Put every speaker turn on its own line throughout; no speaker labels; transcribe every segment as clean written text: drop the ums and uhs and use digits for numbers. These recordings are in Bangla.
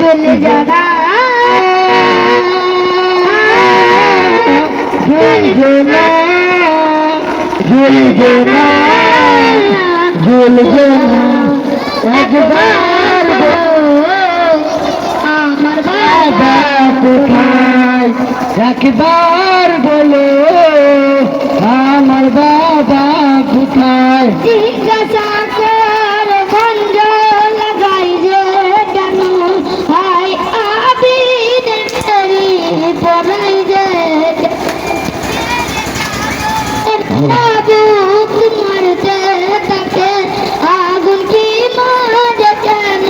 চলে যানা ঝুলবে না ঝুলবে না ঝুলবে না একবার আমার বাবা কোথায় একবার বলো আমার বাবা কোথায় জিজ্ঞাসা কর বন্ধ লাগাই যে কেন হাই আবিদ তেরি পড়াই যে বাবু মারতে তাকে আগুন কি মাঝে কেন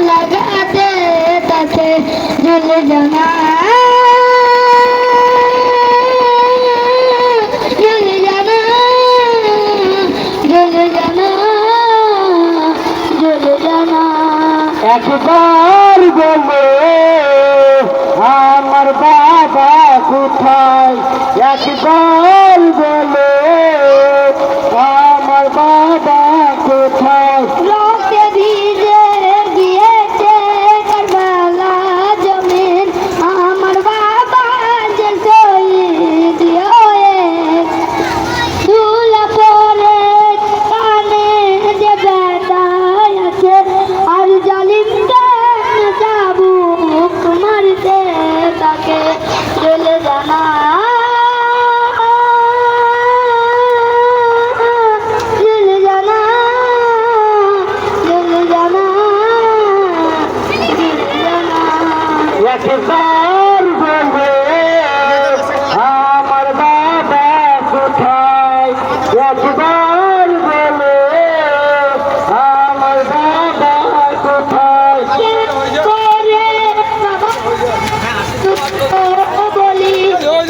লাগাতে তাকে জ্বলে জানা জ্বলে জানা জ্বলে জানা জ্বলে জানা একবার বলো আমার বাবা কোথায় একবার বলো আমার বাবা কোথায় রক্তে ভিজে গিয়েছে কারবালা জমিন আমার বাবা যে শহীদ হয়ে ধুলা পড়ে কানে যে বেদায় আছে আর জালিমকে চাবুক মারতে তাকে চলে জানা একবার বলবে আমার বাবা কোথায় একবার বলে আমার বাবা কোথায়